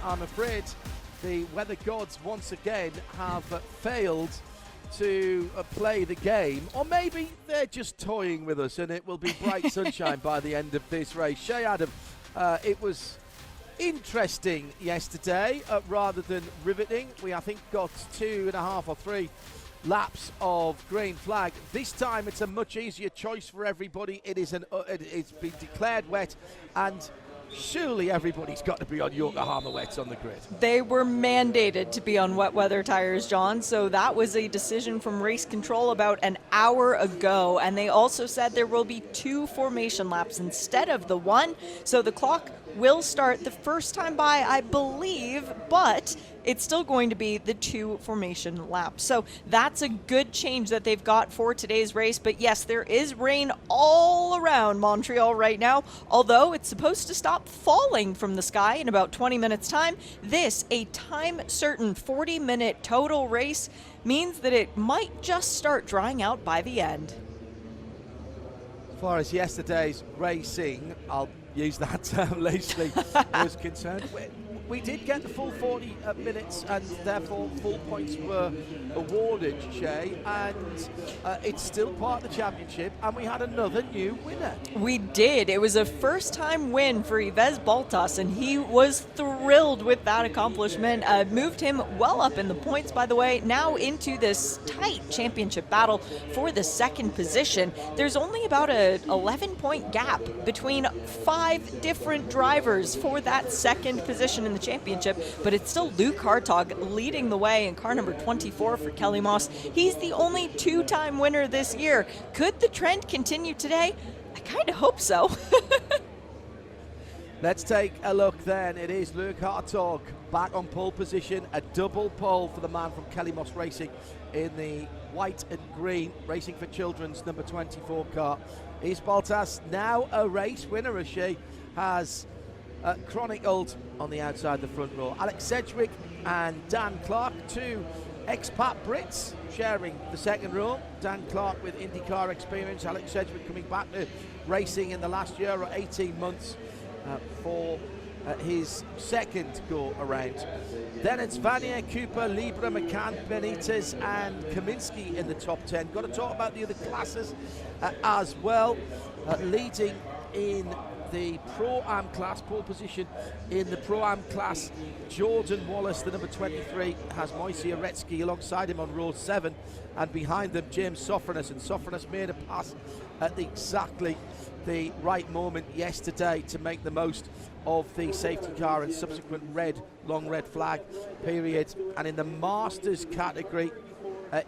I'm afraid the weather gods once again have failed to play the game, or maybe they're just toying with us and it will be bright sunshine by the end of this race. Shay Adam, it was interesting yesterday rather than riveting. We, I think, got 2.5 or 3 laps of green flag. This time it's a much easier choice for everybody. It's been declared wet, and surely everybody's got to be on Yokohama wets on the grid. They were mandated to be on wet weather tires, John, so that was a decision from race control about an hour ago, and they also said there will be 2 formation laps instead of the 1, so the clock will start the first time by, I believe, but it's still going to be the 2 formation laps. So that's a good change that they've got for today's race. But yes, there is rain all around Montreal right now, although it's supposed to stop falling from the sky in about 20 minutes time. This, a time-certain 40-minute total race, means that it might just start drying out by the end. As far as yesterday's racing, I'll use that term loosely, was concerned. We did get the full 40 minutes, and therefore full points were awarded, Shay, and it's still part of the championship, and we had another new winner. We did. It was a first-time win for Yves Baltas, and he was thrilled with that accomplishment. Moved him well up in the points, by the way, now into this tight championship battle for the second position. There's only about a 11-point gap between 5 different drivers for that second position in the championship, but it's still Luke Hartog leading the way in car number 24 for Kelly Moss. He's the only 2-time winner this year. Could the trend continue today? I kind of hope so. Let's take a look then. It is Luke Hartog back on pole position, a double pole for the man from Kelly Moss Racing in the white and green Racing for Children's number 24 car. Yves Baltas, now a race winner, as she has chronicled on the outside the front row. Alex Sedgwick and Dan Clark, 2 expat Brits sharing the second row. Dan Clark with IndyCar experience, Alex Sedgwick coming back to racing in the last year or 18 months for his second go around. Then it's Vanier, Cooper, Libra, McCann, Benitez and Kaminsky in the top 10. Got to talk about the other classes as well. Leading in the Pro-Am class, pole position in the Pro-Am class, Jordan Wallace, the number 23, has Moise Aretsky alongside him on row 7, and behind them James Sofronis, and Sofronis made a pass at exactly the right moment yesterday to make the most of the safety car and subsequent long red flag period. And in the Masters category,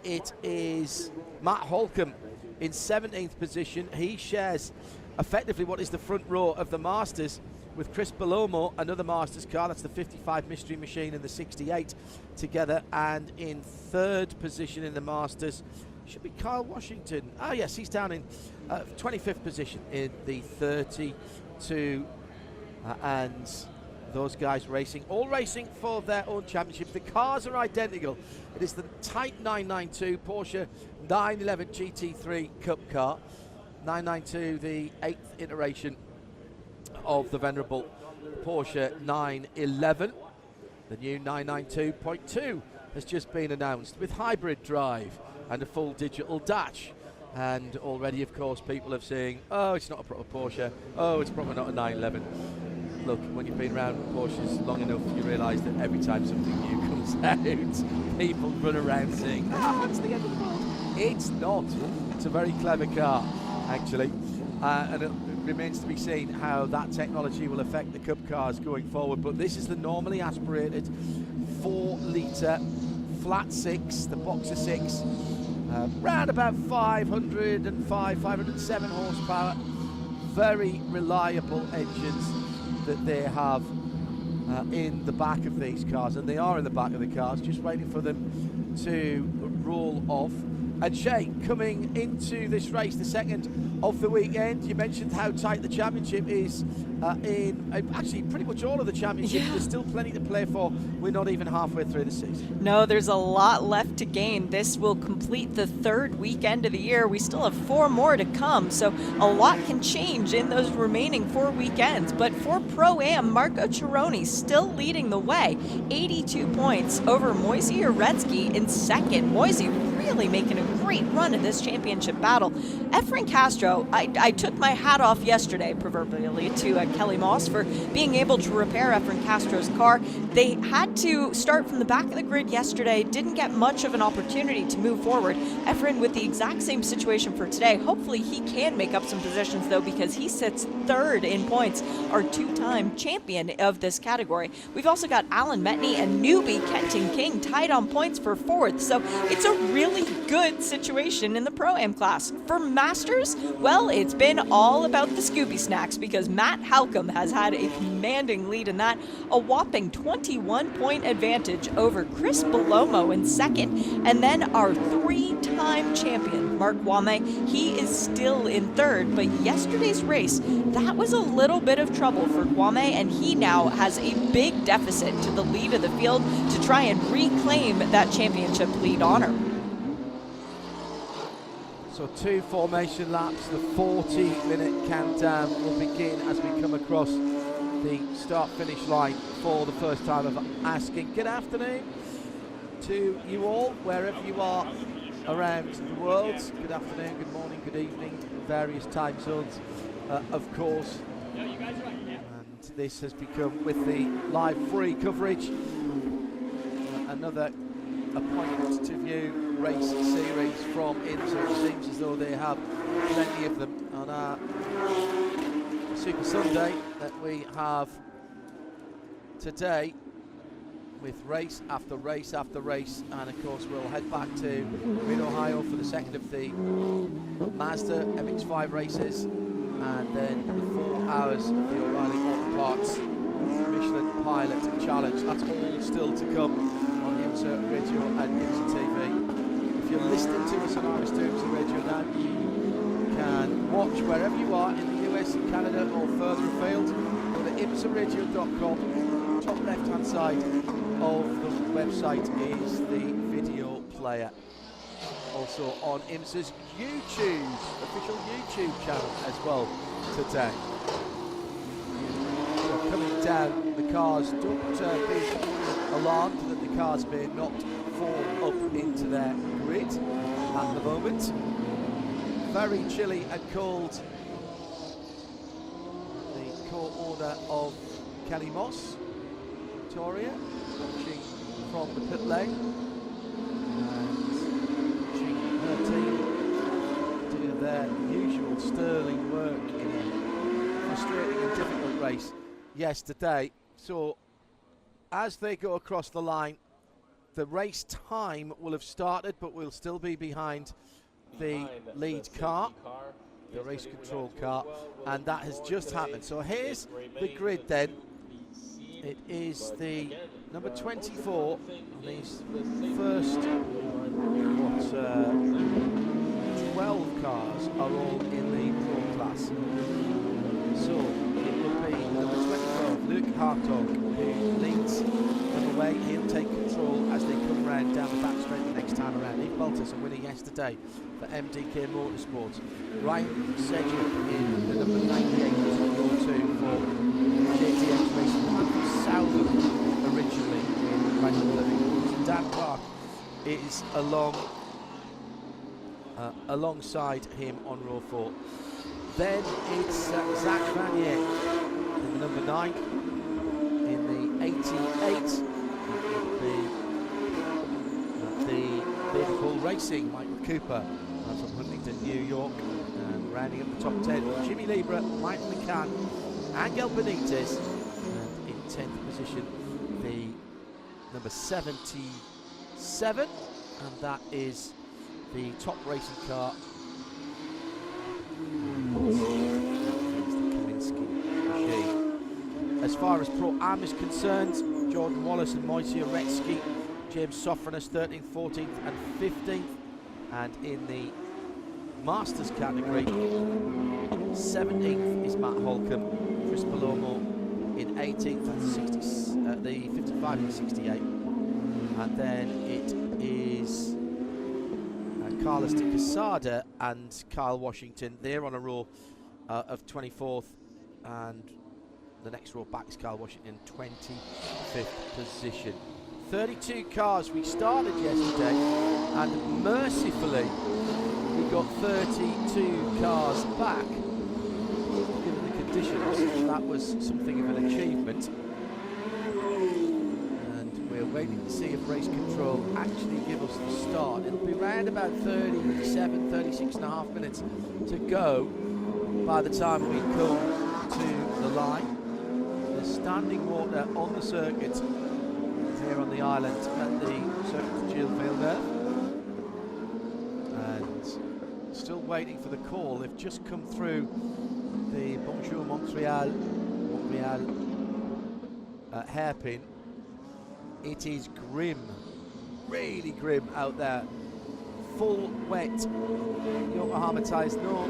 it is Matt Holcomb in 17th position. He shares effectively what is the front row of the Masters with Chris Belomo, another Masters car, that's the 55 Mystery Machine and the 68 together. And in 3rd position in the Masters should be Kyle Washington. Ah yes, he's down in 25th position in the 32, and those guys racing, all racing for their own championship. The cars are identical. It is the Type 992 Porsche 911 GT3 Cup car. 992, the 8th iteration of the venerable Porsche 911. The new 992.2 has just been announced with hybrid drive and a full digital dash. And already, of course, people are saying, oh, it's not a proper Porsche. Oh, it's probably not a 911. Look, when you've been around Porsches long enough, you realise that every time something new comes out, people run around saying, it's the end of the world. It's not. It's a very clever car, actually. And it remains to be seen how that technology will affect the Cup cars going forward. But this is the normally aspirated 4-litre flat 6, the Boxer 6. Round about 505, 507 horsepower. Very reliable engines that they have in the back of these cars, and they are in the back of the cars, just waiting for them to roll off. And Shay, coming into this race, the second of the weekend, you mentioned how tight the championship is in actually pretty much all of the championships. Yeah. There's still plenty to play for. We're not even halfway through the season. No, there's a lot left to gain. This will complete the third weekend of the year. We still have 4 more to come, so a lot can change in those remaining 4 weekends. But for Pro-Am, Marco Cironi still leading the way, 82 points over Moise Uretsky in second. Moise really making a great run in this championship battle. Efren Castro, I took my hat off yesterday, proverbially, to Kelly Moss for being able to repair Efren Castro's car. They had to start from the back of the grid yesterday, didn't get much of an opportunity to move forward. Efren with the exact same situation for today. Hopefully he can make up some positions though, because he sits third in points, our 2-time champion of this category. We've also got Alan Metney and newbie Kenton King tied on points for 4th, so it's a really good situation in the Pro-Am class. For Masters, well, it's been all about the Scooby Snacks, because Matt Halcomb has had a commanding lead in that, a whopping 21-point advantage over Chris Belomo in second, and then our 3-time champion, Mark Wame, he is still in third, but yesterday's race, that was a little bit of trouble for Wame, and he now has a big deficit to the lead of the field to try and reclaim that championship lead honor. So 2 formation laps, the 40-minute countdown will begin as we come across the start-finish line for the first time of asking. Good afternoon to you all, wherever you are around the world. Good afternoon, good morning, good evening, various time zones, of course. And this has become, with the live free coverage, another appointment to view race series from IMSA. It seems as though they have plenty of them on our Super Sunday that we have today, with race after race after race. And of course we'll head back to Mid-Ohio for the second of the Mazda MX-5 races, and then the 4 hours of the O'Reilly Auto Parts Michelin Pilot Challenge. That's all still to come on IMSA Radio and IMSA TV. If you're listening to us on IMSA Radio now, you can watch wherever you are in the US, Canada, or further afield. Go to imsaradio.com. Top left-hand side of the website is the video player. Also on IMSA's YouTube, official YouTube channel as well today. So coming down, the cars, don't be alarmed that the cars may not fall up into their grid at the moment. Very chilly and cold. The co-owner of Kelly Moss, Victoria, watching from the pit lane, and watching her team do their usual sterling work in a frustrating and difficult race yesterday. So as they go across the line, the race time will have started, but we'll still be behind the lead car, the race control car, and that has just happened. So here's the grid then. It is the number 24, these first 12 cars are all in the Pro class. So it will be number 24, Luke Hartog, who leads them away. He'll take control as they come round down the back straight the next time around. Nick Baltus, a winner yesterday for MDK Motorsports. Ryan Sedgwick in the number 98 was on row 2 for GT3 Racing, the man from Southern originally in Racing Living. Dan Clark is alongside him on row 4. Then it's Zach Vanier in the number 9 in the 88. The Bull Racing, Michael Cooper from Huntington, New York, and rounding up the top 10, Jimmy Libra, Michael McCann, Angel Benitez, and in 10th position the number 77, and that is the top racing car. As far as Pro-Am is concerned, Jordan Wallace and Moise Uretsky, James Sofranis 13th, 14th and 15th. And in the Masters category, 17th is Matt Holcomb, Chris Palomo in 18th, that's the 55 and 68. And then it is Carlos de Quesada and Kyle Washington. They're on a row of 24th, and the next row back is Kyle Washington, 25th position. 32 cars we started yesterday, and mercifully we got 32 cars back. Given the conditions, that was something of an achievement. And we're waiting to see if race control actually give us the start. It'll be around about 37, 36 and a half minutes to go by the time we come to the line. There's standing water on the circuit here on the island at the Circuit Gilles Villeneuve, and still waiting for the call. They've just come through the Bonjour Montreal hairpin. It is grim, really grim out there. Full wet Yokohama tyres, no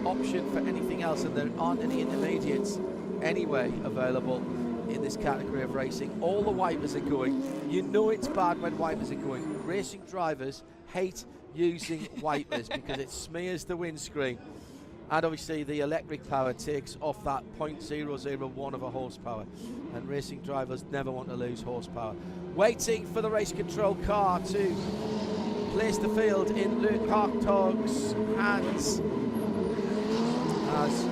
option for anything else, and there aren't any intermediates anyway available in this category of racing. All the wipers are going. You know it's bad when wipers are going. Racing drivers hate using wipers because it smears the windscreen, and obviously the electric power takes off that 0.001 of a horsepower, and racing drivers never want to lose horsepower. Waiting for the race control car to place the field in Luc Hartog's hands, as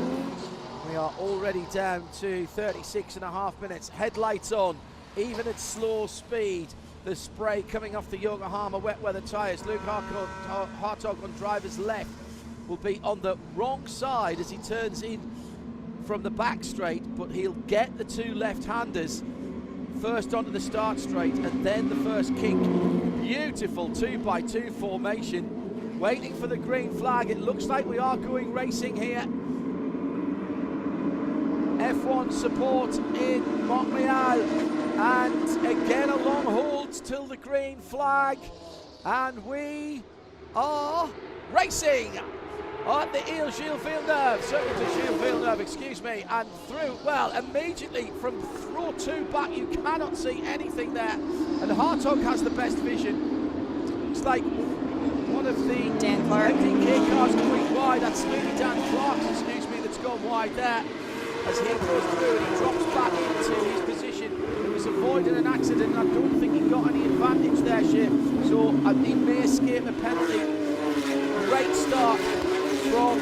we are already down to 36 and a half minutes. Headlights on, even at slow speed. The spray coming off the Yokohama wet weather tyres. Luc Hartog on driver's left will be on the wrong side as he turns in from the back straight, but he'll get the two left-handers first onto the start straight and then the first kink. Beautiful 2x2 formation. Waiting for the green flag. It looks like we are going racing here. F1 support in Montreal, and again a long hold till the green flag, and we are racing at the Gilles Villeneuve, Circuit Gilles Villeneuve, excuse me, and through, well, immediately from row 2 back you cannot see anything there, and Hartog has the best vision. It's like one of the MDK cars going wide. That's Speedy Dan Clark, excuse me, that's gone wide there. As he goes through and he drops back into his position. He was avoiding an accident, and I don't think he got any advantage there, Shea. So he may escape a penalty. Great start from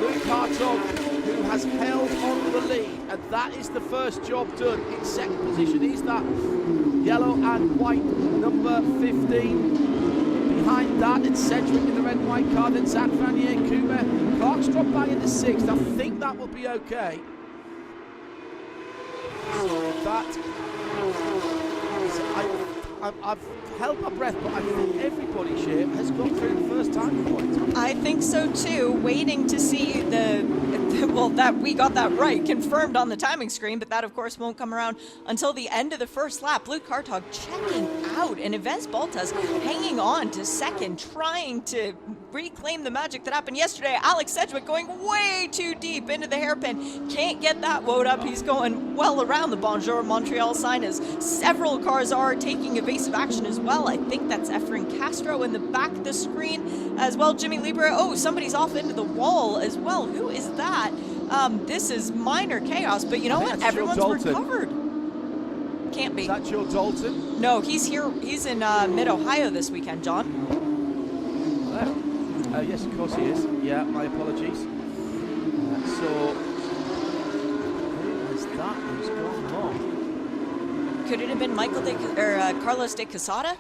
Luc Hartog, who has held on to the lead, and that is the first job done. In second position is that yellow and white number 15. Behind that, it's Sedgwick in the red and white car, then Zach Vanier, Kuma. Clark's dropped back into 6th. I think that will be okay. I've held my breath, but I think everybody, Shea, has gone through the first time point. I think so too. Waiting to see well, that we got that right, confirmed on the timing screen, but that of course won't come around until the end of the first lap. Luc Hartog checking out, and Yves Baltas hanging on to second, trying to reclaim the magic that happened yesterday. Alex Sedgwick going way too deep into the hairpin. Can't get that woad up. He's going well around the Bonjour Montreal sign, as several cars are taking evasive action as well. I think that's Efren Castro in the back of the screen as well. Jimmy Lieber. Oh, somebody's off into the wall as well. Who is that? This is minor chaos, but you know what? Everyone's recovered. Can't be. Is that Joe Dalton? No, he's here. He's in mid-Ohio this weekend, John. Yes, of course he is. Yeah, my apologies. So, who is that who's gone wrong? Could it have been Carlos de Quesada?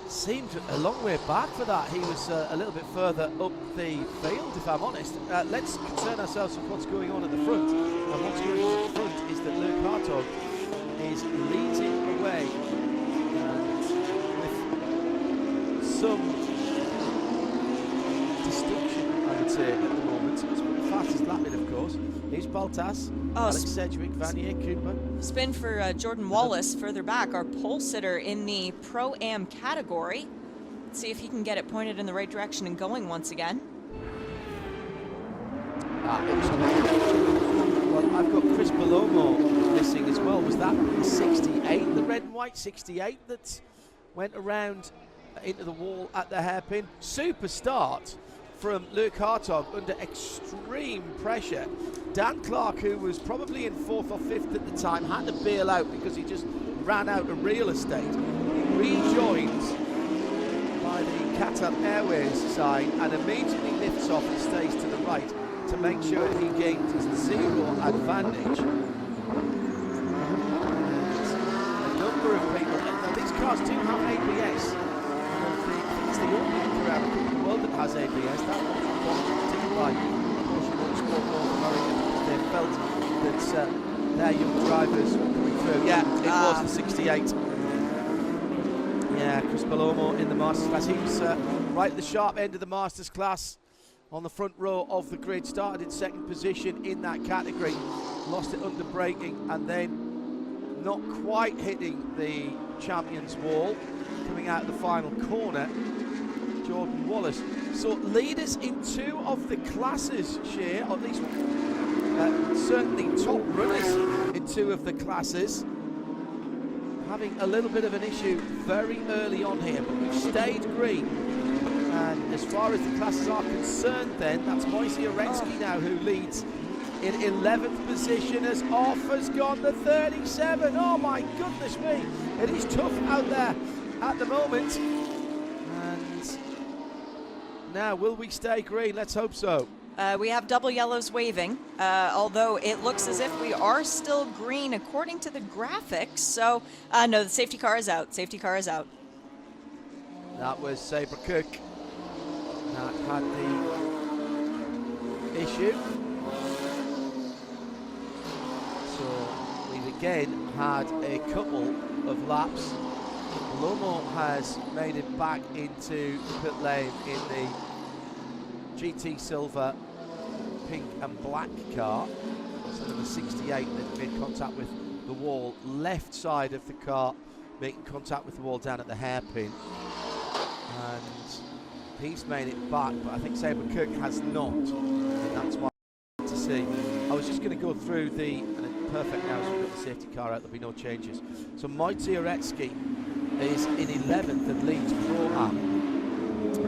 Seemed a long way back for that. He was a little bit further up the field, if I'm honest. Let's concern ourselves with what's going on at the front. And what's going on at the front is that Luc Hartog is leading away with some distinction, I would say, at the moment. It's the fastest lapping, of course. Here's Baltas, Alex Sedgwick, Vanier, Cooper. Spin for Jordan Wallace further back, our pole sitter in the Pro-Am category. Let's see if he can get it pointed in the right direction and going once again. Well, I've got Chris Palomo missing as well. Was that the 68, the red and white 68 that went around into the wall at the hairpin? Super start from Luke Hartog under extreme pressure. Dan Clark, who was probably in 4th or 5th at the time, had to bail out because he just ran out of real estate. Rejoined by the Qatar Airways side and immediately lifts off and stays to the right to make sure he gains his 0 advantage. And a number of people, now these cars do have ABS. It's the only Carrera in the world that has ABS. That was taken by Porsche Motorsport North America because they felt that their young drivers were coming through. Yeah, it was the 68. Yeah, Chris Palomo in the Masters class. He was right at the sharp end of the Masters class on the front row of the grid. Started in 2nd position in that category. Lost it under braking and then not quite hitting the champions wall. Coming out of the final corner, Jordan Wallace. So leaders in 2 of the classes, Shea, or at least certainly top runners in 2 of the classes. Having a little bit of an issue very early on here, but we've stayed green. And as far as the classes are concerned then, that's Moise Oretsky now who leads in 11th position as off has gone the 37. Oh my goodness me, it is tough out there at the moment. And now, will we stay green? Let's hope so. We have double yellows waving, although it looks as if we are still green according to the graphics. So, no, the safety car is out. Safety car is out. That was Sabre Cook that had the issue. So, we've again had a couple of laps. Lomo has made it back into the pit lane in the GT Silver pink and black car. So number 68 that made contact with the wall, left side of the car making contact with the wall down at the hairpin, and he's made it back, but I think Sabre Cook has not, and that's why to see. I was just going to go through the, and it's perfect now as we've got the safety car out, there'll be no changes. So Moise Oretsky is in 11th and leads Pro-Am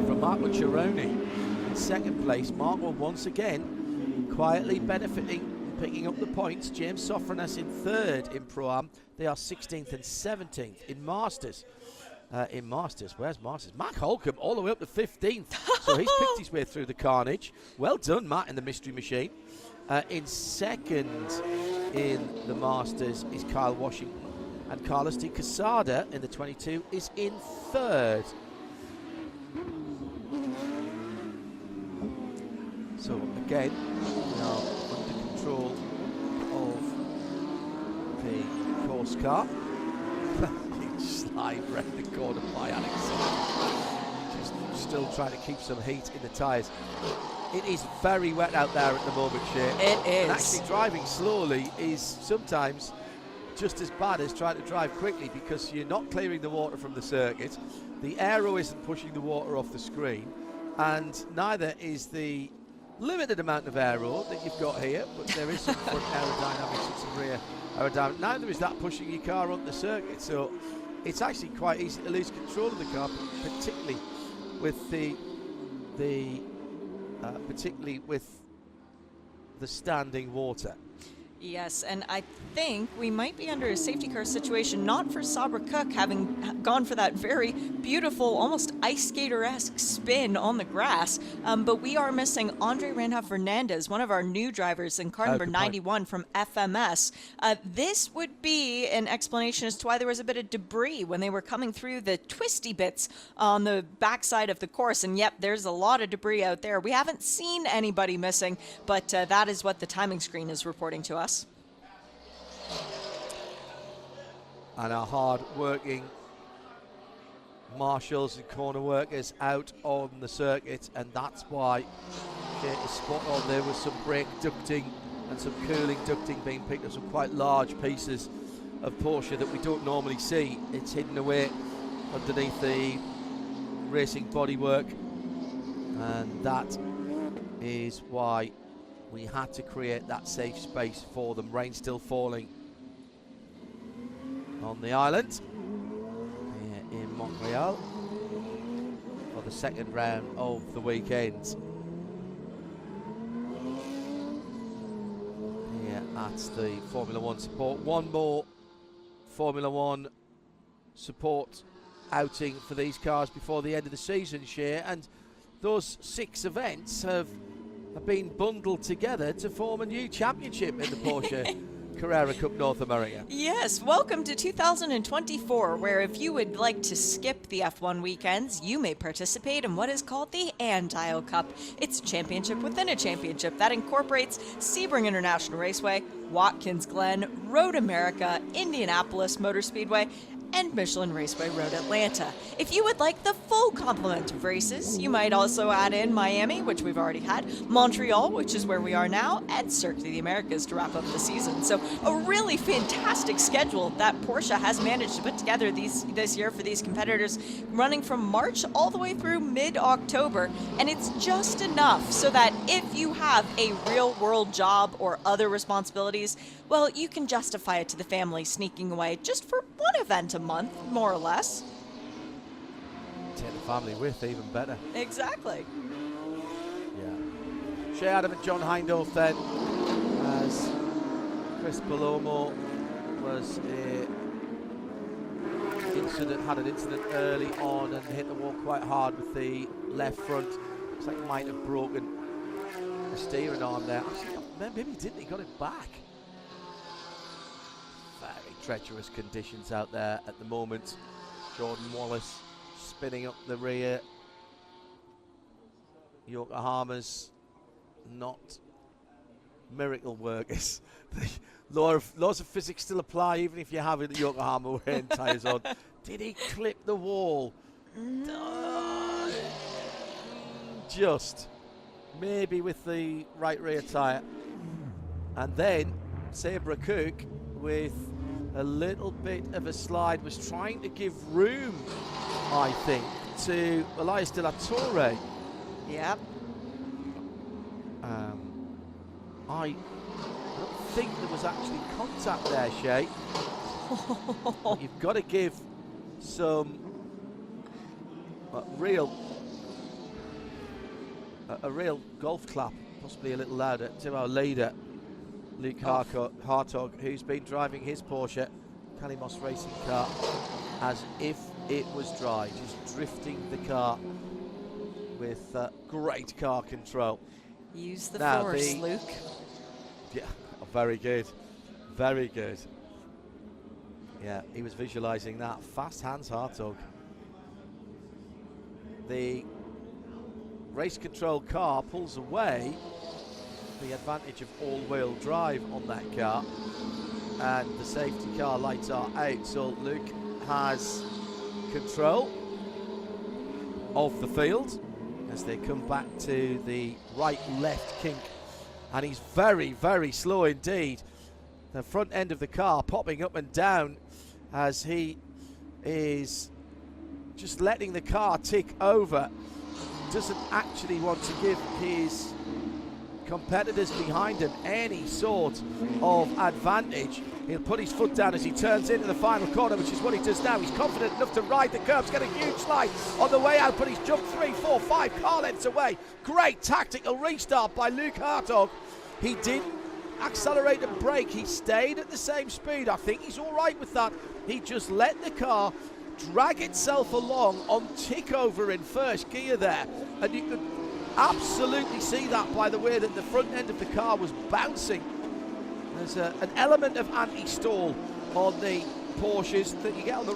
from Marco Cironi in 2nd place. Marco once again quietly benefiting, picking up the points. James Sofranas in 3rd in Pro-Am. They are 16th and 17th in Masters. Where's Masters? Matt Holcomb all the way up to 15th. So he's picked his way through the carnage. Well done, Matt, in the Mystery Machine. In 2nd in the Masters is Kyle Washington. And Carlos de Quesada in the 22 is in 3rd. So again, we are under control of the course car. Huge slide round the corner by Alexander. Just still trying to keep some heat in the tyres. It is very wet out there at the moment, Shea. It is. And actually driving slowly is sometimes just as bad as trying to drive quickly because you're not clearing the water from the circuit. The aero isn't pushing the water off the screen, and neither is the limited amount of aero that you've got here, but there is some front aerodynamics and some rear aerodynamics. Neither is that pushing your car on the circuit, so it's actually quite easy to lose control of the car, particularly with the standing water. Yes, and I think we might be under a safety car situation, not for Sabre Cook having gone for that very beautiful, almost ice skater-esque spin on the grass, but we are missing Andre Reinhard Fernandez, one of our new drivers in car number 91 from FMS. This would be an explanation as to why there was a bit of debris when they were coming through the twisty bits on the backside of the course, and yep, there's a lot of debris out there. We haven't seen anybody missing, but that is what the timing screen is reporting to us. And our hard-working marshals and corner workers out on the circuit, and that's why it is spot on. There was some brake ducting and some cooling ducting being picked up, some quite large pieces of Porsche that we don't normally see. It's hidden away underneath the racing bodywork, and that is why we had to create that safe space for them. Rain still falling on the island here in Montreal for the second round of the weekend. Here at the Formula One support. One more Formula One support outing for these cars before the end of the season, Shea, and those 6 events have been bundled together to form a new championship in the Porsche Carrera Cup North America. Yes, welcome to 2024, where if you would like to skip the F1 weekends, you may participate in what is called the Andile Cup. It's a championship within a championship that incorporates Sebring International Raceway, Watkins Glen, Road America, Indianapolis Motor Speedway, and Michelin Raceway Road Atlanta. If you would like the full complement of races, you might also add in Miami, which we've already had, Montreal, which is where we are now, and Circuit the Americas to wrap up the season. So a really fantastic schedule that Porsche has managed to put together this year for these competitors, running from March all the way through mid-October. And it's just enough so that if you have a real-world job or other responsibilities, well, you can justify it to the family sneaking away just for one event a month, more or less. Take the family with, even better. Exactly. Yeah. Shea Adam and John Hindhaugh then, as Chris Palomo had an incident early on and hit the wall quite hard with the left front. Looks like he might have broken the steering arm there. Actually, maybe he didn't, he got it back. Very treacherous conditions out there at the moment. Jordan Wallace spinning up the rear. Yokohama's not miracle workers. The laws of physics still apply even if you have the Yokohama wearing tyres on. Did he clip the wall? Just. Maybe with the right rear tyre. And then Sabra Cook, with a little bit of a slide, was trying to give room, I think, to Elias De La Torre. Yep. I don't think there was actually contact there, Shay. But you've got to give some a real golf clap, possibly a little louder, to our leader, Luke Hartog, who's been driving his Porsche Calimos racing car as if it was dry, just drifting the car with great car control. Use the force, Luke. Yeah, very good. Very good. Yeah, he was visualizing that. Fast hands, Hartog. The race control car pulls away the advantage of all-wheel drive on that car, and the safety car lights are out, so Luke has control of the field as they come back to the right-left kink, and he's very, very slow indeed. The front end of the car popping up and down as he is just letting the car tick over. Doesn't actually want to give his competitors behind him any sort of advantage. He'll put his foot down as he turns into the final corner, which is what he does now. He's confident enough to ride the curbs, get a huge slide on the way out, but he's jumped 3, 4, 5 car lengths away. Great tactical restart by Luke Hartog. He didn't accelerate and brake, he stayed at the same speed. I think he's all right with that. He just let the car drag itself along on tick over in first gear there, and you could absolutely see that by the way that the front end of the car was bouncing. There's an element of anti-stall on the Porsches that you get on the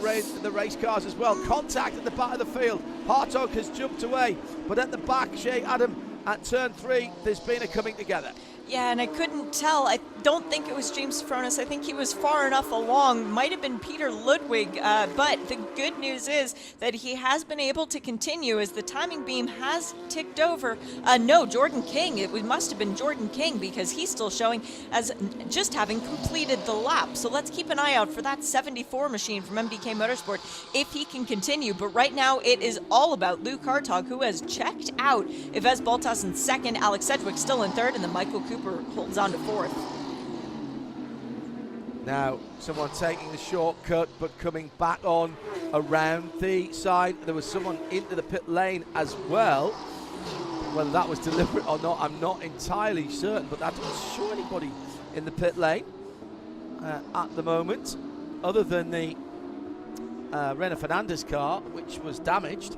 race cars as well. Contact at the back of the field. Hartog has jumped away, but at the back, Shea Adam, at turn 3, there's been a coming together. Yeah, and I couldn't tell. don't think it was James Safronis. I think he was far enough along. Might have been Peter Ludwig. But the good news is that he has been able to continue as the timing beam has ticked over. No, Jordan King. It must have been Jordan King because he's still showing as just having completed the lap. So let's keep an eye out for that 74 machine from MDK Motorsport if he can continue. But right now it is all about Luke Hartog, who has checked out. Yves Baltas in second, Alex Sedgwick still in third, and then Michael Cooper holds on to fourth. Now, someone taking the shortcut, but coming back on around the side. There was someone into the pit lane as well. Whether that was deliberate or not, I'm not entirely certain, but that doesn't show anybody in the pit lane at the moment, other than the Renault Fernandez car, which was damaged.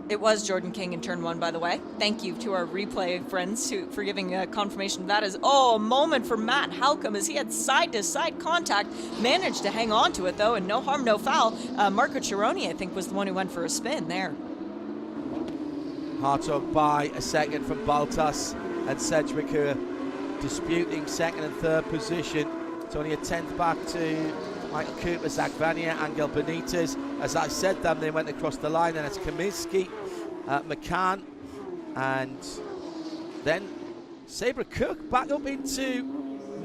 It was Jordan King in turn one, by the way. Thank you to our replay friends for giving confirmation. That is, a moment for Matt Halcomb as he had side-to-side contact, managed to hang on to it, though, and no harm, no foul. Marco Cironi, I think, was the one who went for a spin there. Hartog by a second from Baltas and Sedgwick, who are disputing second and third position. It's only a 10th back to Michael Cooper, Zach Vanier, Angel Benitez. As I said, they went across the line, and it's Kaminski, McCann, and then Sabre Cook back up into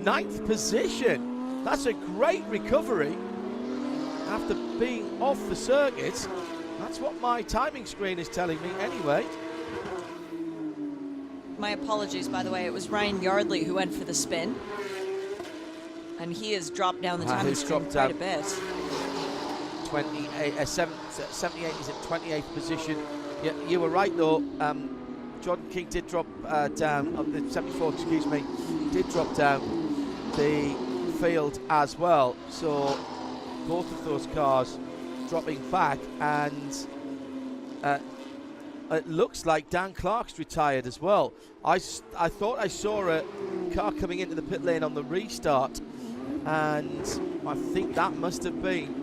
9th position. That's a great recovery after being off the circuit. That's what my timing screen is telling me anyway. My apologies, by the way. It was Ryan Yardley who went for the spin. And he has dropped down the timing screen quite a bit. 78 is in 28th position. Yeah, you were right though. Jordan King did drop down, the 74, excuse me, did drop down the field as well. So both of those cars dropping back, and it looks like Dan Clark's retired as well. I thought I saw a car coming into the pit lane on the restart, and I think that must have been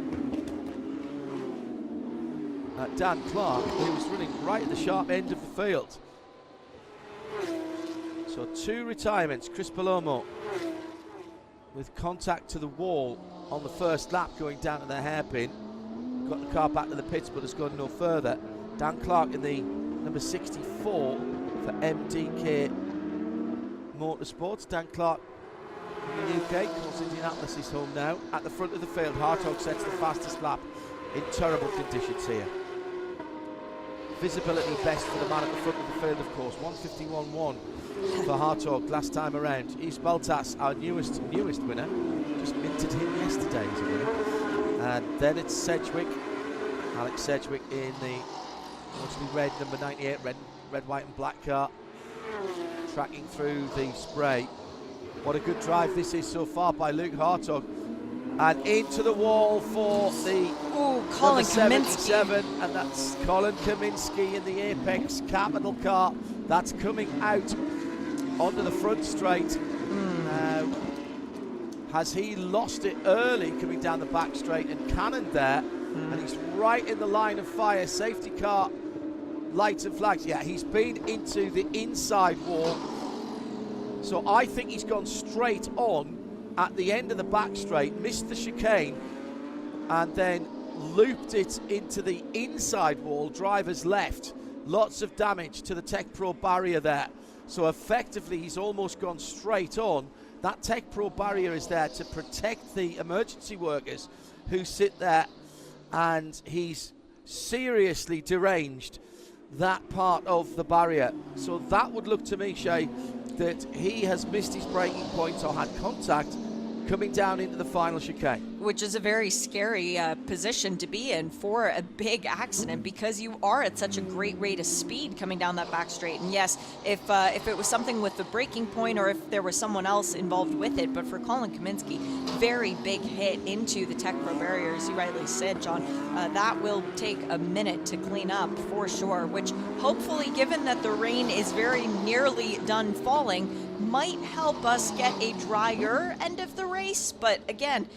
Dan Clark, who was running right at the sharp end of the field. So 2 retirements. Chris Palomo with contact to the wall on the first lap, going down to the hairpin. Got the car back to the pits, but has gone no further. Dan Clark in the number 64 for MDK Motorsports. Dan Clark in the UK, calls Indianapolis his home now. At the front of the field, Hartog sets the fastest lap in terrible conditions here. Visibility best for the man at the front of the field, of course. 151.1 for Hartog last time around. Yves Baltas, our newest winner. Just minted him yesterday as a winner. And then it's Sedgwick. Alex Sedgwick in the mostly red number 98, red, white and black car. Tracking through the spray. What a good drive this is so far by Luke Hartog. And into the wall for the Colin Kaminski. And that's Colin Kaminski in the Apex Capital car. That's coming out onto the front straight. Now, has he lost it early coming down the back straight and cannoned there? And he's right in the line of fire. Safety car, lights and flags. Yeah, he's been into the inside wall. So I think he's gone straight on at the end of the back straight, missed the chicane, and then looped it into the inside wall, driver's left. Lots of damage to the Tech Pro barrier there. So effectively, he's almost gone straight on. That Tech Pro barrier is there to protect the emergency workers who sit there, and he's seriously deranged that part of the barrier. So that would look to me, Shay, that he has missed his braking point or had contact coming down into the final chicane. Which is a very scary position to be in for a big accident, because you are at such a great rate of speed coming down that back straight. And yes, if it was something with the braking point or if there was someone else involved with it, but for Colin Kaminski, very big hit into the Tech Pro barrier, as you rightly said, John. That will take a minute to clean up for sure, which hopefully, given that the rain is very nearly done falling, might help us get a drier end of the race. But again,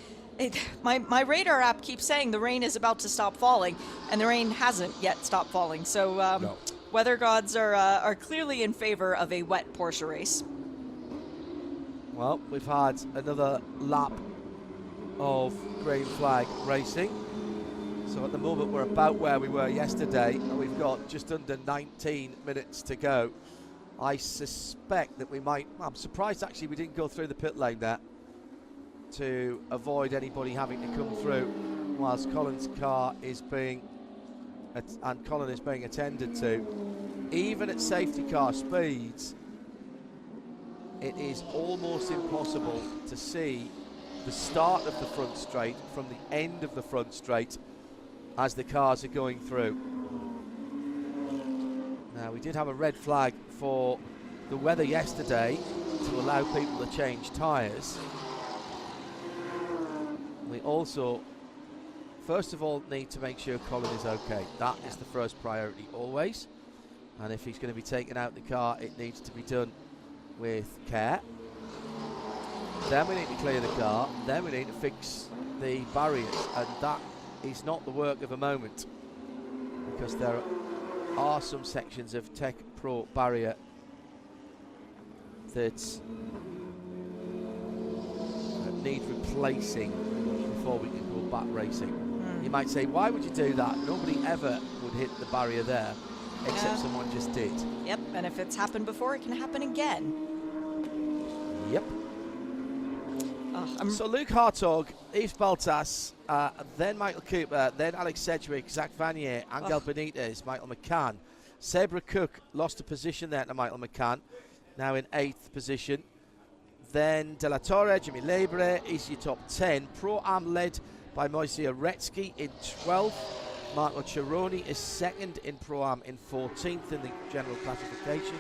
my radar app keeps saying the rain is about to stop falling, and the rain hasn't yet stopped falling. So no. Weather gods are clearly in favor of a wet Porsche race. Well, we've had another lap of green flag racing. So at the moment we're about where we were yesterday, and we've got just under 19 minutes to go. I suspect that we might, I'm surprised actually we didn't go through the pit lane there to avoid anybody having to come through whilst Colin's car is being, and Colin is being attended to. Even at safety car speeds, it is almost impossible to see the start of the front straight from the end of the front straight as the cars are going through. Now, we did have a red flag for the weather yesterday to allow people to change tyres. We also, first of all, need to make sure Colin is okay. That is the first priority always. And if he's going to be taking out the car, it needs to be done with care. Then we need to clear the car. Then we need to fix the barriers. And that is not the work of a moment, because there are some sections of Tech Pro barrier that need replacing before we can go back racing. You might say, why would you do that? Nobody ever would hit the barrier there, except someone just did. Yep, and if it's happened before, it can happen again. Yep. So Luke Hartog, Yves Baltas, then Michael Cooper, then Alex Sedgwick, Zach Vanier, Angel Benitez, Michael McCann. Sabra Cook lost a position there to Michael McCann, now in 8th position. Then De La Torre, Jimmy Lebre is your top 10. Pro-Am led by Moise Aretsky in 12th. Marco Cironi is 2nd in Pro-Am, in 14th in the general classification.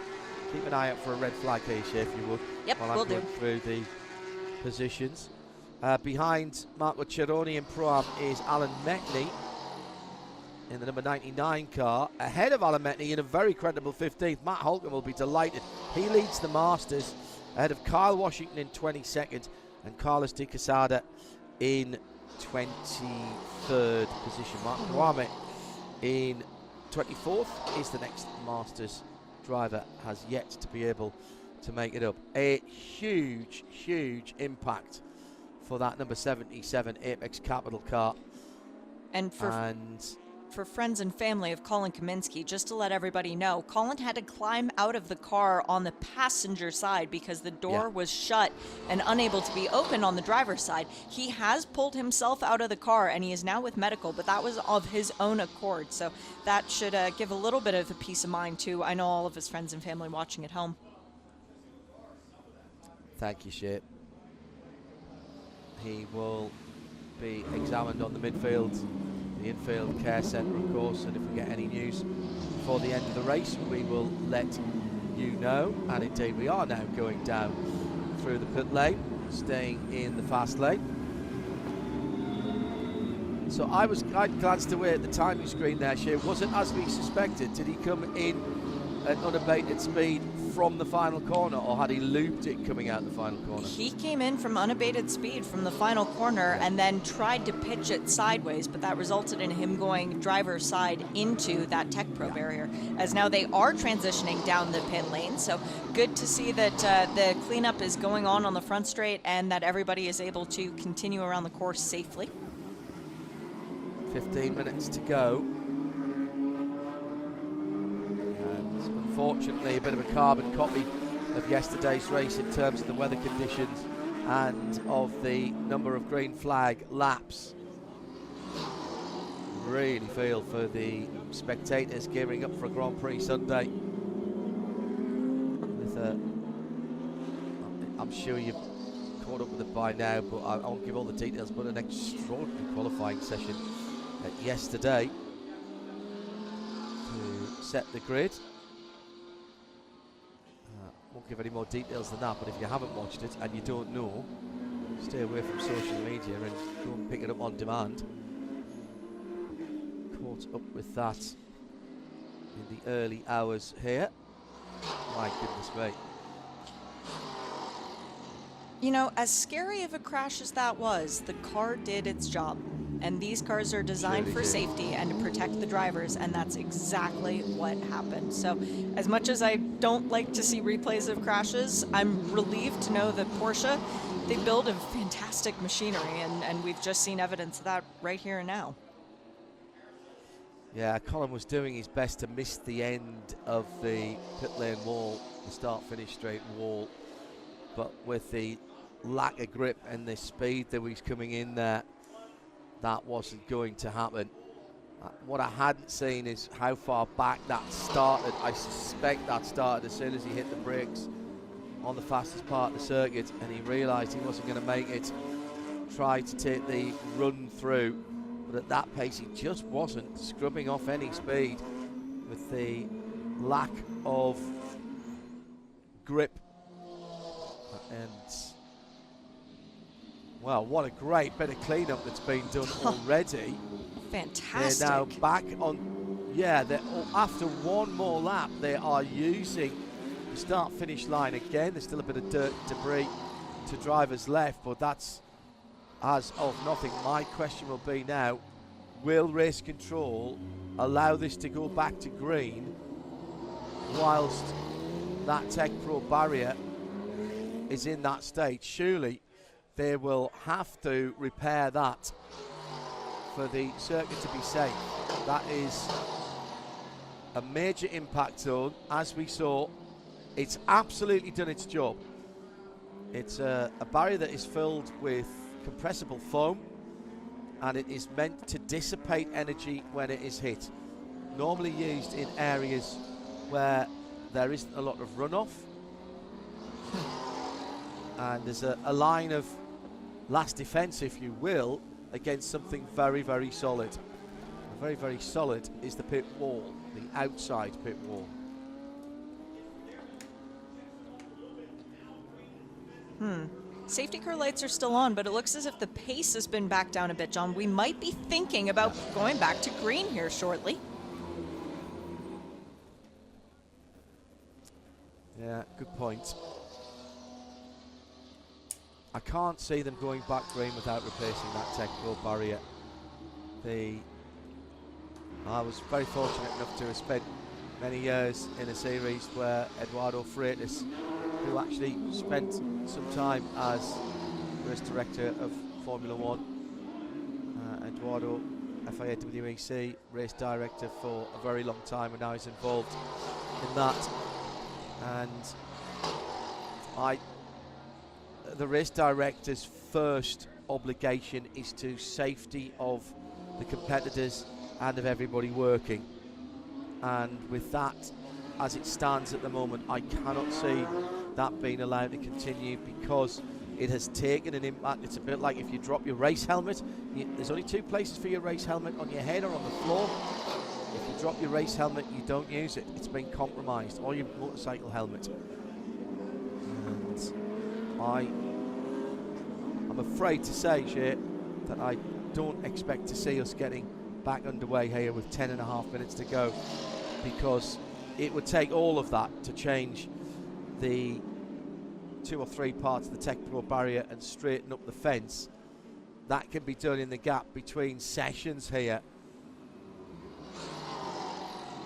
Keep an eye out for a red flag here, if you would. Yep, while I'm going through the positions. Behind Marco Cironi in Pro-Am is Alan Metney in the number 99 car. Ahead of Alan Metney in a very credible 15th, Matt Holcomb will be delighted. He leads the Masters ahead of Kyle Washington in 22nd and Carlos de Quesada in 23rd position. Mark Kwame in 24th is the next Masters driver, has yet to be able to make it up. A huge, huge impact for that number 77 Apex Capital car. And for friends and family of Colin Kaminsky, just to let everybody know, Colin had to climb out of the car on the passenger side because the door was shut and unable to be opened on the driver's side. He has pulled himself out of the car and he is now with medical, but that was of his own accord. So that should give a little bit of a peace of mind to, I know, all of his friends and family watching at home. Thank you, Shep. He will be examined on the midfield, the infield care centre, of course, and if we get any news before the end of the race, we will let you know. And indeed, we are now going down through the pit lane, staying in the fast lane. So I glanced away at the timing screen there, Shea. Was it as we suspected? Did he come in at unabated speed from the final corner, or had he looped it coming out the final corner? He came in from unabated speed from the final corner and then tried to pitch it sideways, but that resulted in him going driver's side into that Tech Pro barrier, as now they are transitioning down the pit lane. So good to see that the cleanup is going on the front straight and that everybody is able to continue around the course safely. 15 minutes to go. Unfortunately, a bit of a carbon copy of yesterday's race in terms of the weather conditions and of the number of green flag laps. Really feel for the spectators gearing up for a Grand Prix Sunday. With I'm sure you've caught up with it by now, but I won't give all the details, but an extraordinary qualifying session yesterday to set the grid. Won't give any more details than that, but if you haven't watched it and you don't know, stay away from social media and go and pick it up on demand. Caught up with that in the early hours here. My goodness me. You know, as scary of a crash as that was, the car did its job. And these cars are designed for safety and to protect the drivers, and that's exactly what happened. So as much as I don't like to see replays of crashes, I'm relieved to know that Porsche, they build a fantastic machinery, and we've just seen evidence of that right here and now. Yeah, Colin was doing his best to miss the end of the pit lane wall, the start-finish straight wall, but with the lack of grip and the speed that was coming in there, that wasn't going to happen. What I hadn't seen is how far back that started. I suspect that started as soon as he hit the brakes on the fastest part of the circuit, and he realised he wasn't going to make it. Tried to take the run through, but at that pace he just wasn't scrubbing off any speed with the lack of grip. And well, what a great bit of cleanup that's been done already. Fantastic. They're now back on, yeah, after one more lap, they are using the start-finish line again. There's still a bit of dirt debris to drivers left, but that's as of nothing. My question will be now, will race control allow this to go back to green whilst that Tech Pro barrier is in that state? Surely they will have to repair that for the circuit to be safe. That is a major impact zone, as we saw. It's absolutely done its job. It's a barrier that is filled with compressible foam, and it is meant to dissipate energy when it is hit. Normally used in areas where there isn't a lot of runoff, and there's a line of last defense, if you will, against something very, very solid. Very, very solid is the pit wall, the outside pit wall. Safety car lights are still on, but it looks as if the pace has been back down a bit, John. We might be thinking about going back to green here shortly. Yeah, good point. I can't see them going back green without replacing that Tech Pro barrier. I was very fortunate enough to have spent many years in a series where Eduardo Freitas, who actually spent some time as race director of Formula One, Eduardo, FIA WEC race director for a very long time, and now he's involved in that. And the race director's first obligation is to safety of the competitors and of everybody working. And with that, as it stands at the moment, I cannot see that being allowed to continue, because it has taken an impact. It's a bit like if you drop your race helmet, there's only two places for your race helmet, on your head or on the floor. If you drop your race helmet, you don't use it. It's been compromised, or your motorcycle helmet. And I'm afraid to say, Shay, that I don't expect to see us getting back underway here with 10.5 minutes to go, because it would take all of that to change the 2 or 3 parts of the Tech Pro barrier and straighten up the fence. That can be done in the gap between sessions here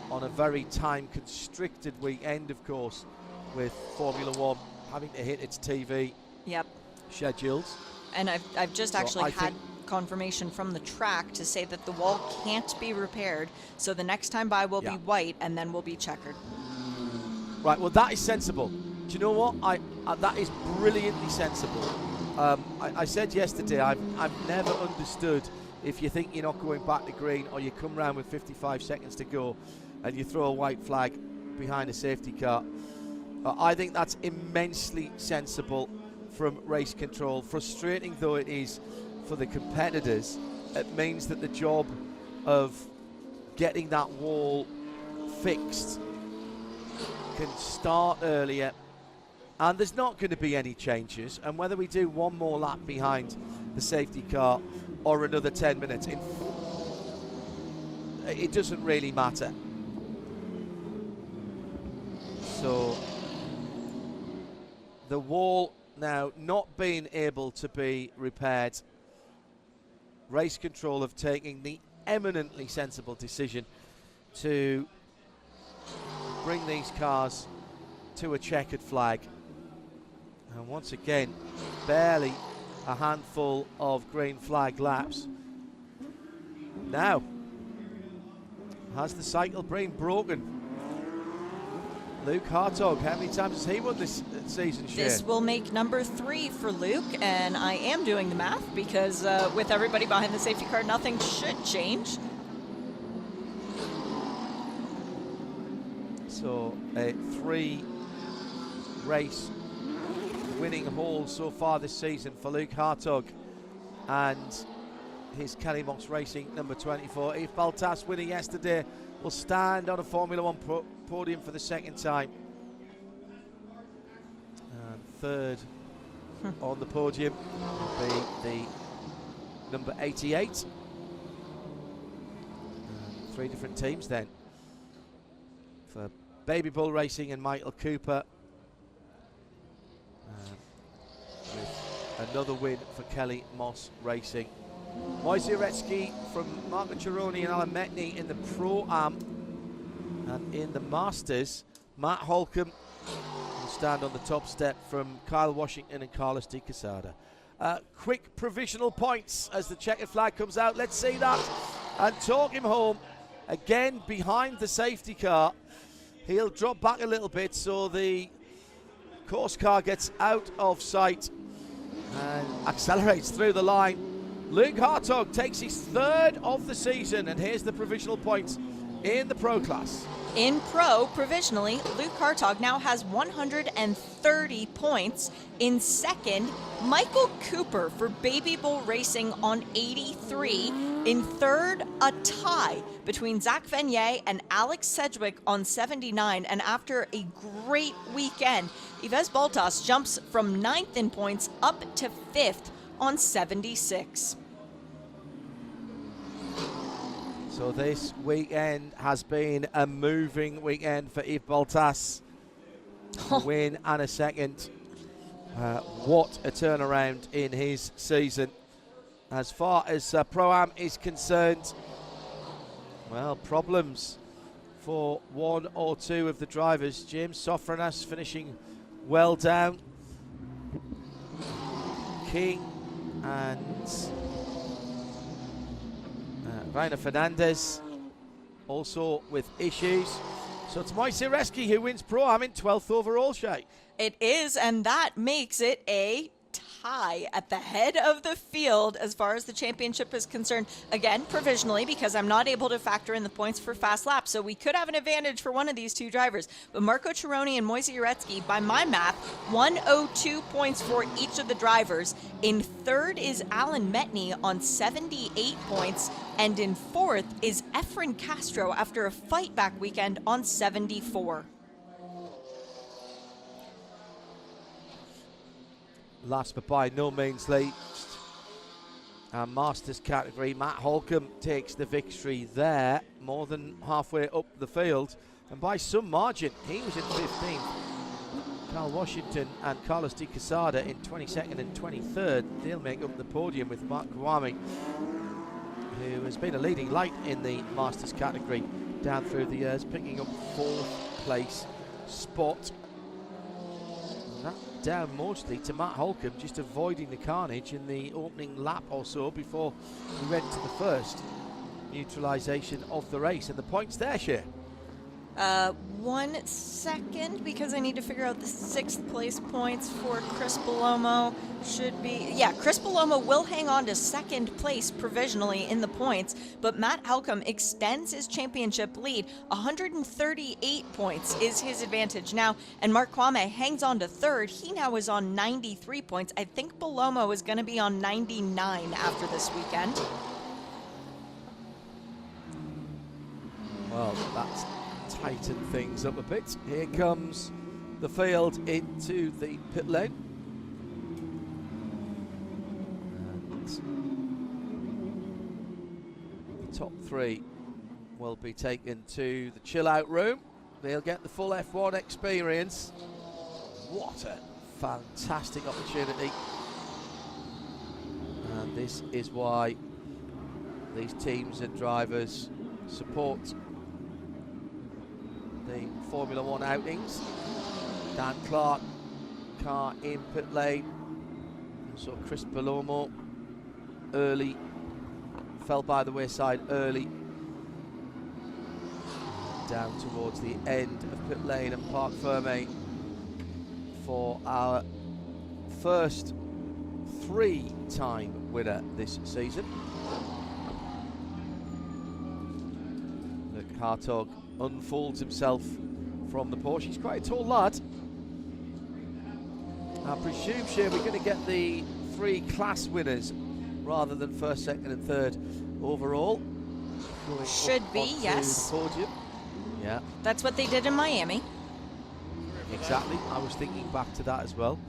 on a very time-constricted weekend, of course, with Formula One having to hit its TV schedules. And I've just actually had confirmation from the track to say that the wall can't be repaired, so the next time by will be white and then will be checkered. Right, well, that is sensible. Do you know what? That is brilliantly sensible. I said yesterday, I've never understood if you think you're not going back to green, or you come round with 55 seconds to go and you throw a white flag behind a safety car. I think that's immensely sensible from race control. Frustrating though it is for the competitors, it means that the job of getting that wall fixed can start earlier, and there's not going to be any changes. And whether we do one more lap behind the safety car or another 10 minutes, it doesn't really matter. So the wall now not being able to be repaired race control have taken the eminently sensible decision to bring these cars to a checkered flag. And once again, barely a handful of green flag laps. Now, has the cycle been broken? Luke Hartog, how many times has he won this season, Shane? This will make number 3 for Luke, and I am doing the math because with everybody behind the safety car, nothing should change. So a 3 race winning haul so far this season for Luke Hartog and his Kelly Moss Racing number 24. Yves Baltas, winning yesterday, will stand on a Formula One podium for the second time. And third on the podium will be the number 88. And 3 different teams then for Baby Bull Racing and Michael Cooper. With another win for Kelly Moss Racing. Moise Uretsky from Marco Cironi and Alan Metni in the Pro-Am. And in the Masters, Matt Holcomb will stand on the top step from Kyle Washington and Carlos de Quesada. Quick provisional points as the checkered flag comes out. Let's see that and talk him home. Again, behind the safety car. He'll drop back a little bit so the course car gets out of sight and accelerates through the line. Luke Hartog takes his 3rd of the season, and here's the provisional points in the Pro class. In Pro, provisionally, Luke Hartog now has 130 points. In second, Michael Cooper for Baby Bull Racing on 83. In third, a tie between Zach Venier and Alex Sedgwick on 79. And after a great weekend, Yves Baltas jumps from 9th in points up to 5th on 76. So this weekend has been a moving weekend for Yves Baltas. A win and a second. What a turnaround in his season. As far as Pro-Am is concerned, well, problems for 1 or 2 of the drivers. James Sofranas finishing well down. King and Rainer Fernandez also with issues. So it's Moise Uretsky who wins Pro-Am in 12th overall, Shay. It is, and that makes it a tie at the head of the field as far as the championship is concerned. Again, provisionally, because I'm not able to factor in the points for fast laps, so we could have an advantage for one of these 2 drivers. But Marco Cironi and Moise Uretsky, by my math, 102 points for each of the drivers. In third is Alan Metni on 78 points, and in fourth is Efren Castro after a fight-back weekend on 74. Last but by no means least, our Masters category, Matt Holcomb takes the victory there, more than halfway up the field, and by some margin. He was in 15th. Carl Washington and Carlos de Quesada in 22nd and 23rd. They'll make up the podium with Mark Kawami, who has been a leading light in the Masters category down through the years, picking up 4th place spot. That down mostly to Matt Holcomb, just avoiding the carnage in the opening lap or so before we went to the first neutralisation of the race. And the points there, Shea. 1 second, because I need to figure out the 6th place points for Chris Palomo. Should be, yeah, Chris Palomo will hang on to 2nd place provisionally in the points, but Matt Holcomb extends his championship lead. 138 points is his advantage now, and Mark Kwame hangs on to 3rd. He now is on 93 points. I think Palomo is going to be on 99 after this weekend. Well, that's tightened things up a bit. Here comes the field into the pit lane. And the top 3 will be taken to the chill out room. They'll get the full F1 experience. What a fantastic opportunity. And this is why these teams and drivers support the Formula One outings. Dan Clark, car in pit lane. So Chris Palomo early, fell by the wayside early. Down towards the end of pit lane, and Park Ferme for our first 3-time winner this season. Luke Hartog unfolds himself from the Porsche. He's quite a tall lad. I presume, Shane, we're going to get the 3 class winners rather than first, second and third overall. Should be, yes. The podium. Yeah. That's what they did in Miami. Exactly. I was thinking back to that as well.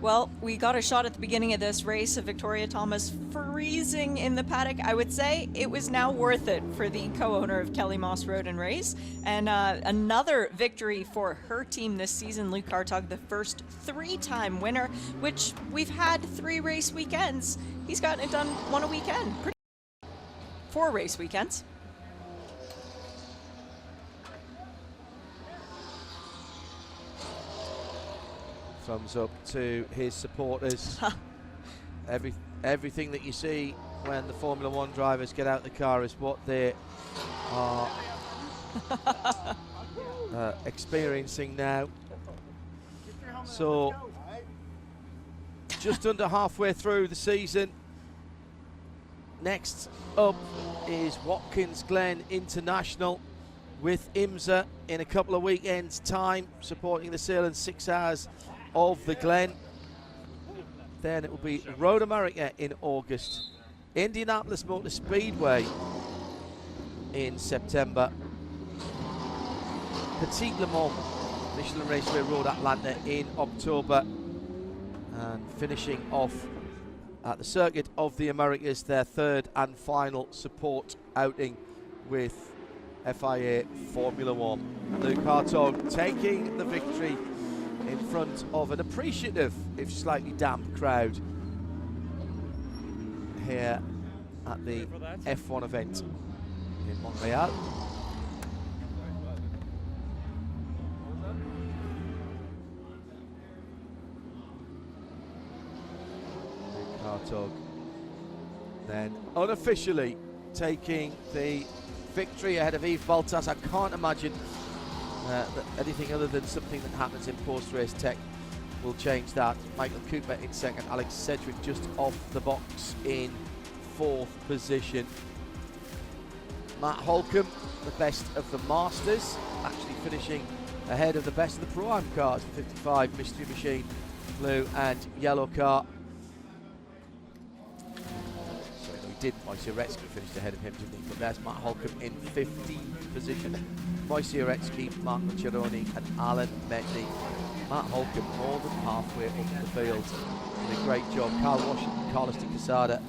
Well, we got a shot at the beginning of this race of Victoria Thomas freezing in the paddock. I would say it was now worth it for the co-owner of Kelly Moss Road and Race. And another victory for her team this season, Luke Hartog, the first 3-time winner, which we've had 3 race weekends. He's gotten it done one a weekend. 4 race weekends. Thumbs up to his supporters. Everything that you see when the Formula One drivers get out the car is what they are experiencing now. So, just under halfway through the season. Next up is Watkins Glen International with IMSA in a couple of weekends' time, supporting the sale in 6 hours of the Glen. Then it will be Road America in August, Indianapolis Motor Speedway in September, Petit Le Mans, Michelin Raceway Road Atlanta in October, and finishing off at the Circuit of the Americas, their 3rd and final support outing with FIA Formula One. Luke Hartog taking the victory in front of an appreciative, if slightly damp, crowd here at the F1 event in Montreal. Luke Hartog then unofficially taking the victory ahead of Yves Baltas. I can't imagine that anything other than something that happens in post-race tech will change that. Michael Cooper in second, Alex Sedgwick just off the box in 4th position. Matt Holcomb, the best of the Masters, actually finishing ahead of the best of the Pro-Am cars, 55 Mystery Machine, blue and yellow car. Sorry, no, he didn't. Wojciechowski finished ahead of him, didn't he? But there's Matt Holcomb in 15th position. Wojciechowski, Mark Maccheroni and Alan Metney. Matt Holcomb more than halfway up the field. Did a great job. Carl Washington, Carlos de Quesada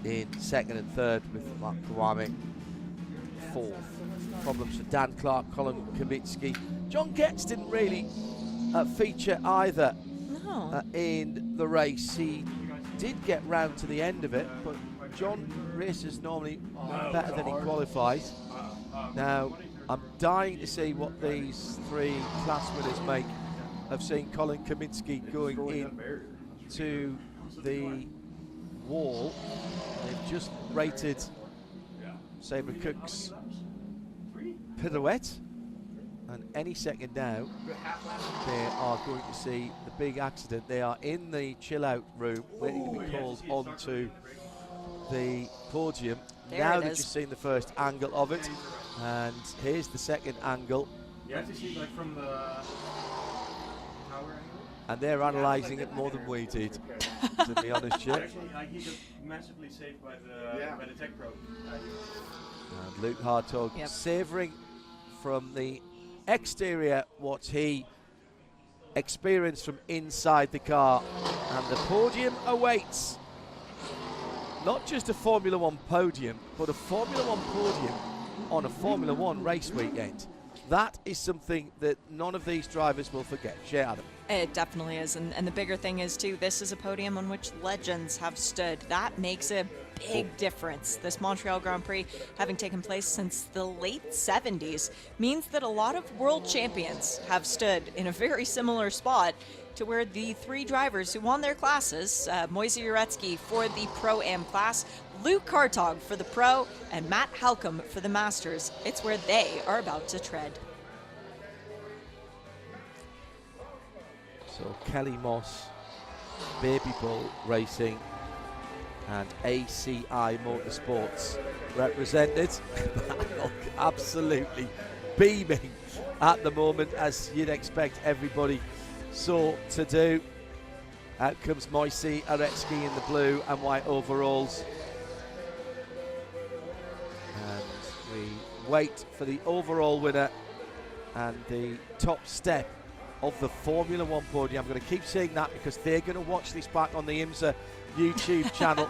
in 2nd and 3rd, with Mark Kawame 4th. Problems for Dan Clark, Colin Kaminsky. John Getz didn't really feature either in the race. He did get round to the end of it, but John races normally better than he qualifies. Now, I'm dying to see what these 3 class winners make of seeing Colin Kaminsky going in to the wall. They've just rated Sabre Cook's pirouette, and any second now they are going to see the big accident. They are in the chill out room waiting to be called onto the podium. Now they've just seen the first angle of it, and here's the second angle. You have to see like from the tower angle? And they're analysing it more than we did, to be honest, Chip. Actually, like, he got massively saved by the tech probe. And Luke Hartog savouring from the exterior what he experienced from inside the car. And the podium awaits. Not just a Formula One podium, but a Formula One podium on a Formula One race weekend. That is something that none of these drivers will forget. Share, Adam. It definitely is. And the bigger thing is, too, this is a podium on which legends have stood. That makes a big difference. This Montreal Grand Prix, having taken place since the late 70s, means that a lot of world champions have stood in a very similar spot to where the three drivers who won their classes, Moise Uretsky for the Pro-Am class, Luke Hartog for the Pro, and Matt Halcomb for the Masters. It's where they are about to tread. So Kelly Moss, Baby Bull Racing, and ACI Motorsports represented. Absolutely beaming at the moment, as you'd expect everybody so to do. Out comes Moise Uretsky in the blue and white overalls. And we wait for the overall winner and the top step of the Formula One podium. I'm going to keep saying that because they're going to watch this back on the IMSA YouTube channel.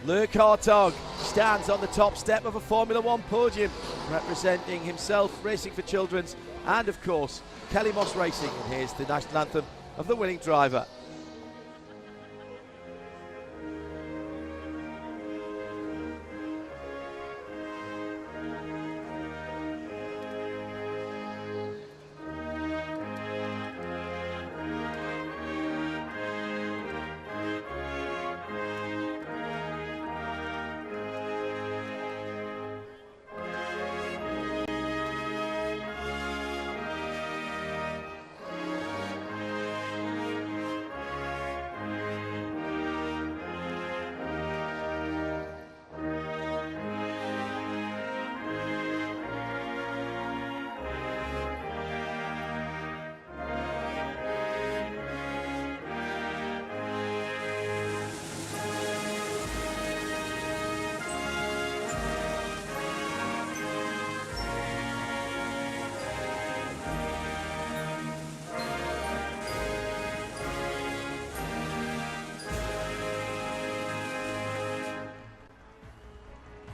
Luke Hartog stands on the top step of a Formula One podium, representing himself, Racing for Children's, and of course Kelly Moss Racing. And here's the national anthem of the winning driver.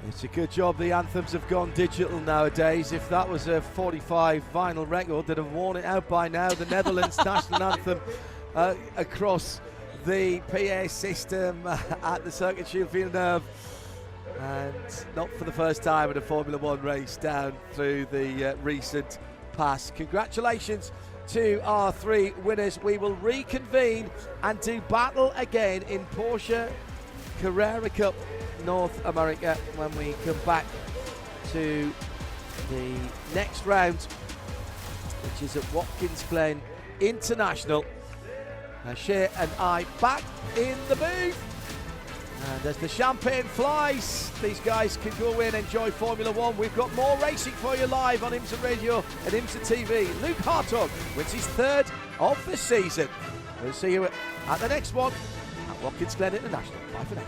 It's a good job the anthems have gone digital nowadays. If that was a 45 vinyl record, they'd have worn it out by now. The Netherlands national anthem across the PA system at the Circuit Gilles Villeneuve. And not for the first time in a Formula One race down through the recent past. Congratulations to our three winners. We will reconvene and do battle again in Porsche Carrera Cup North America when we come back to the next round, which is at Watkins Glen International. Shea and I back in the booth, and as the champagne flies, these guys can go in and enjoy Formula One. We've got more racing for you live on IMSA Radio and IMSA TV. Luke Hartog wins his third of the season. We'll see you at the next one at Watkins Glen International. Bye for now.